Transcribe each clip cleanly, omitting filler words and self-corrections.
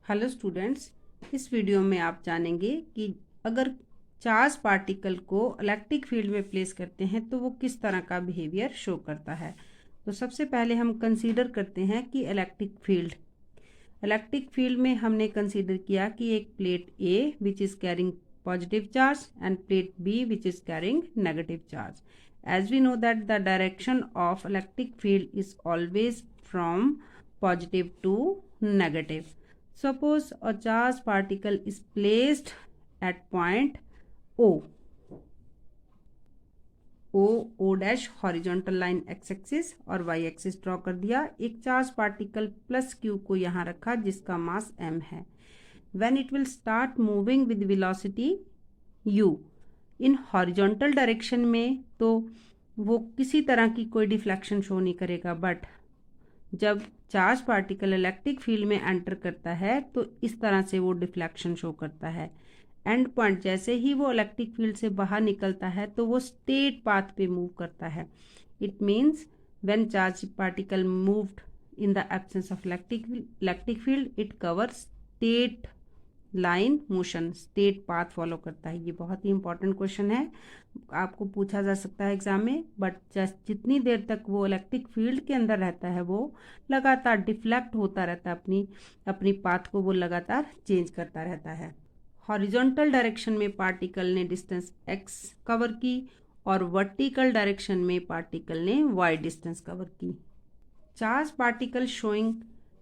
Hello students, इस video में आप जानेंगे कि अगर चार्ज पार्टिकल को इलेक्ट्रिक फील्ड में प्लेस करते हैं तो वो किस तरह का बिहेवियर शो करता है। तो सबसे पहले हम कंसीडर करते हैं कि इलेक्ट्रिक फील्ड में हमने कंसीडर किया कि एक plate A which is carrying positive charge and plate B which is carrying negative charge. As we know that the direction of electric field is always from positive to negative. Suppose a charged particle is placed at point O. O dash horizontal line x axis और y axis draw कर दिया। एक charge particle plus q को यहाँ रखा जिसका मास m है। When it will start moving with velocity u in horizontal direction में तो वो किसी तरह की कोई डिफ्लेक्शन शो नहीं करेगा, बट जब चार्ज पार्टिकल इलेक्ट्रिक फील्ड में एंटर करता है तो इस तरह से वो डिफ्लेक्शन शो करता है। एंड पॉइंट जैसे ही वो इलेक्ट्रिक फील्ड से बाहर निकलता है तो वो स्ट्रेट पाथ पे मूव करता है। It means when charge particle moved in the absence of electric field it covers straight line motion, straight path follow करता है। ये बहुत ही इंपॉर्टेंट क्वेश्चन है, आपको पूछा जा सकता है एग्जाम में। बट जितनी देर तक वो इलेक्ट्रिक फील्ड के अंदर रहता है वो लगातार डिफ्लेक्ट होता रहता है, अपनी पाथ को वो लगातार चेंज करता रहता है। हॉरिजॉन्टल डायरेक्शन में पार्टिकल ने डिस्टेंस x कवर की और वर्टिकल डायरेक्शन में पार्टिकल ने y डिस्टेंस कवर की। Charge particle showing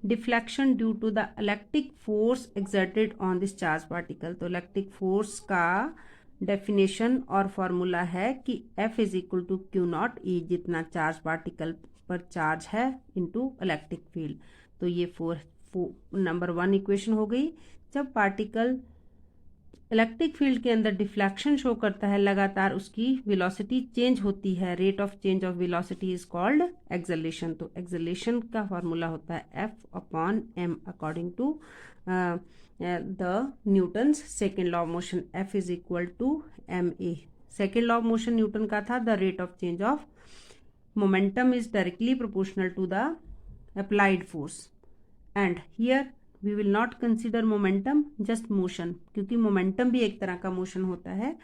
deflection due to the electric force exerted on this charge particle. तो इलेक्ट्रिक फोर्स का डेफिनेशन और फॉर्मूला है कि F is equal to q naught E, जितना charge particle पर charge है into electric field. तो ये नंबर 1 इक्वेशन हो गई। जब पार्टिकल इलेक्ट्रिक फील्ड के अंदर डिफ्लेक्शन शो करता है, लगातार उसकी वेलोसिटी चेंज होती है, rate of change of velocity is called acceleration. तो एक्सेलरेशन का फॉर्मूला होता है F/m according to the Newton's second law of motion. F is equal to ma। Second law of motion Newton का था, the rate of change of momentum is directly proportional to the applied force. And here we will not consider momentum, just motion, क्योंकि momentum भी एक तरह का motion होता है।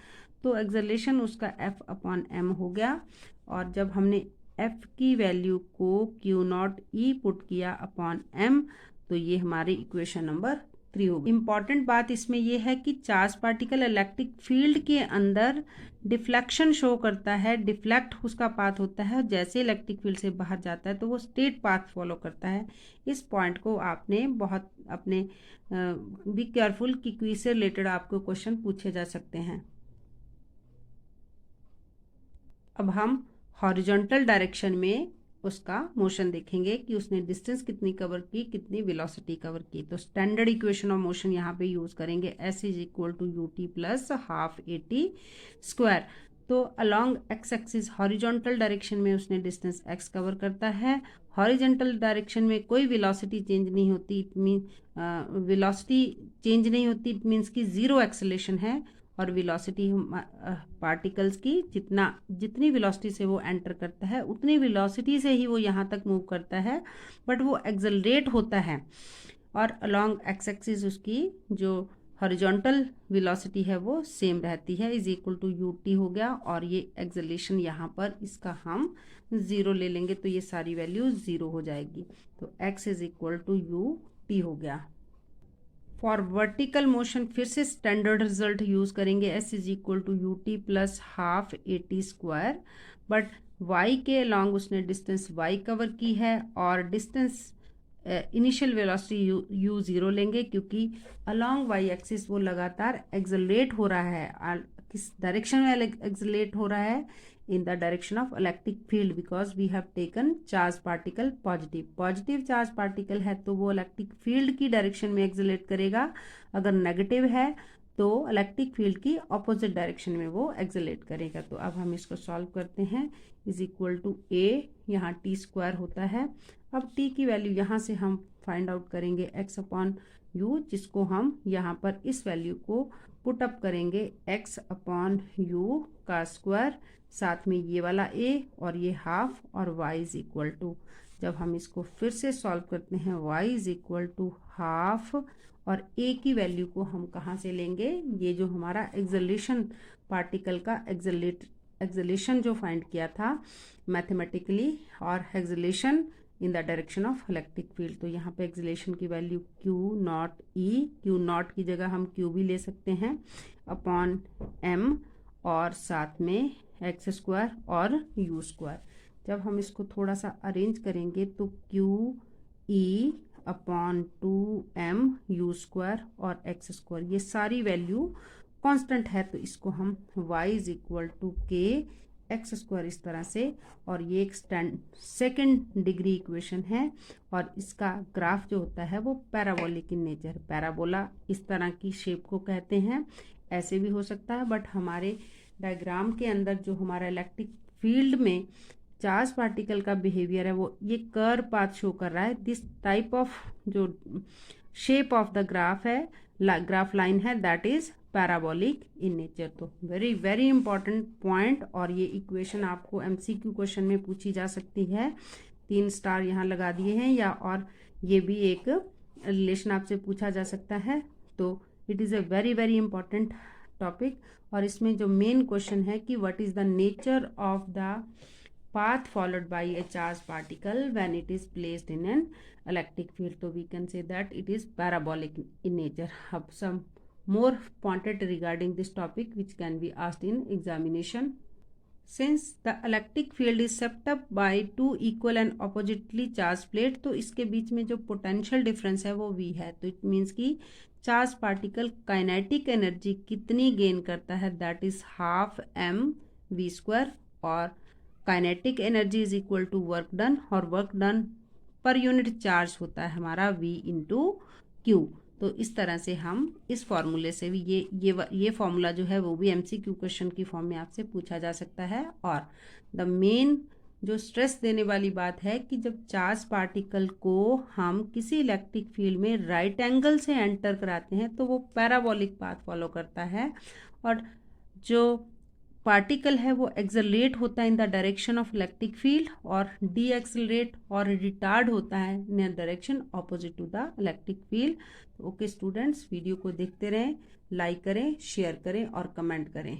तो एक्सेलरेशन उसका F/m हो गया। और जब हमने F की वैल्यू को Q0e पुट किया अपॉन m तो ये हमारी इक्वेशन नंबर 3 हो गई। इंपॉर्टेंट बात इसमें यह है कि चार्ज पार्टिकल इलेक्ट्रिक फील्ड के अंदर डिफ्लेक्शन शो करता है, डिफ्लेक्ट उसका पाथ होता है। जैसे इलेक्ट्रिक फील्ड से बाहर जाता है तो वो स्ट्रेट पाथ फॉलो करता है। इस पॉइंट को आपने बहुत अपने बी केयरफुल कि क्विज से रिलेटेड आपको क्वेश्चन पूछे जा सकते हैं। अब हम हॉरिजॉन्टल डायरेक्शन में उसका मोशन देखेंगे कि उसने डिस्टेंस कितनी कवर की, कितनी वेलोसिटी कवर की। तो स्टैंडर्ड इक्वेशन ऑफ मोशन यहाँ पे यूज करेंगे, S is equal to ut plus half at square. तो along x axis horizontal direction में उसने डिस्टेंस x कवर करता है। हॉरिजॉन्टल डायरेक्शन में कोई वेलोसिटी चेंज नहीं होती, इट मीन्स कि जीरो एक्सेलरेशन है। और वेलोसिटी पार्टिकल्स की जितनी वेलोसिटी से वो एंटर करता है उतनी वेलोसिटी से ही वो यहाँ तक मूव करता है, बट वो एक्सेलरेट होता है। और अलोंग एक्स एक्सिस उसकी जो हॉरिजॉन्टल वेलोसिटी है वो सेम रहती है, इज इक्वल टू ut हो गया। और ये एक्सेलरेशन यहाँ पर इसका हम 0 ले लेंगे तो ये सारी वैल्यू 0 हो जाएगी। तो x is equal to ut हो गया। फॉर वर्टिकल मोशन फिर से स्टैंडर्ड रिजल्ट यूज करेंगे, S is equal to ut plus half at square. But y के अलॉन्ग उसने डिस्टेंस y कवर की है और डिस्टेंस इनिशियल वेलोसिटी u 0 लेंगे, क्योंकि अलॉन्ग y एक्सिस वो लगातार एक्सेलरेट हो रहा है। किस डायरेक्शन में एक्सेलरेट हो रहा है? in the direction of electric field, because we have taken charge particle positive charge particle है तो वो इलेक्ट्रिक फील्ड की डायरेक्शन में एक्सेलरेट करेगा। अगर नेगेटिव है तो इलेक्ट्रिक फील्ड की ऑपोजिट डायरेक्शन में वो एक्सेलरेट करेगा। तो अब हम इसको सॉल्व करते हैं। इज इक्वल टू a, यहाँ t स्क्वायर होता है। अब t की वैल्यू यहाँ से हम फाइंड आउट करेंगे x अपॉन u, जिसको हम यहाँ पर इस वैल्यू को पुट अप करेंगे x अपॉन u का स्क्वायर, साथ में ये वाला a और ये हाफ, और y इज इक्वल टू जब हम इसको फिर से सॉल्व करते हैं, y is equal to half, और a की वैल्यू को हम कहाँ से लेंगे, ये जो हमारा एक्सेलरेशन पार्टिकल का एक्सेलरेशन जो फाइंड किया था मैथमेटिकली, और acceleration in the direction of electric field, तो यहाँ पे एक्सेलरेशन की value Q not E, Q not की जगह हम Q भी ले सकते हैं, अपॉन M, और साथ में एक्स स्क्वायर और यू स्क्वायर। जब हम इसको थोड़ा सा अरेंज करेंगे तो Q E upon 2M you square और एक्स स्क्वायर, ये सारी वैल्यू कांस्टेंट है, तो इसको हम y इज इक्वल टू के एक्स स्क्वायर इस तरह से, और ये एक सेकेंड डिग्री इक्वेशन है, और इसका ग्राफ जो होता है वो पैराबोलिक इन नेचर, पैराबोला इस तरह की शेप को कहते हैं, ऐसे भी हो सकता है, बट हमारे डायग्राम के अंदर जो हमारा इलेक्ट्रिक फील्ड में चार्ज पार्टिकल का बिहेवियर है वो ये कर्व पाथ शो कर रहा है। दिस टाइप ऑफ जो शेप ऑफ द ग्राफ है, ग्राफ लाइन है, that is parabolic in nature. तो वेरी वेरी इंपॉर्टेंट पॉइंट, और ये इक्वेशन आपको एमसीक्यू क्वेश्चन में पूछी जा सकती है। 3 स्टार यहाँ लगा दिए हैं, या और ये भी एक रिलेशन आपसे पूछा जा सकता है। तो it is a very very important topic, और इसमें जो मेन क्वेश्चन है कि what is the nature of the path followed by a charged particle when it is placed in an electric field, so we can say that it is parabolic in nature. Have some more pointed regarding this topic which can be asked in examination. Since the electric field is swept up by two equal and oppositely charged plate, तो इसके बीच में जो potential difference है वो v है, तो it means कि charge particle kinetic energy कितनी गेन करता है, that is half m v square, और kinetic energy is equal to work done, और work done per unit charge होता है हमारा v इंटू क्यू। तो इस तरह से हम इस फॉर्मूले से भी ये फॉर्मूला जो है वो भी एमसीक्यू क्वेश्चन की फॉर्म में आपसे पूछा जा सकता है। और द मेन जो स्ट्रेस देने वाली बात है कि जब चार्ज पार्टिकल को हम किसी इलेक्ट्रिक फील्ड में राइट एंगल से एंटर कराते हैं तो वो पैराबोलिक पाथ फॉलो करता है, और जो पार्टिकल है वो एक्सेलरेट होता है in the direction of electric field, और डी एक्सेलरेट और रिटार्ड होता है in direction opposite to the electric field. Okay students, video को देखते रहें, लाइक करें, शेयर करें और कमेंट करें।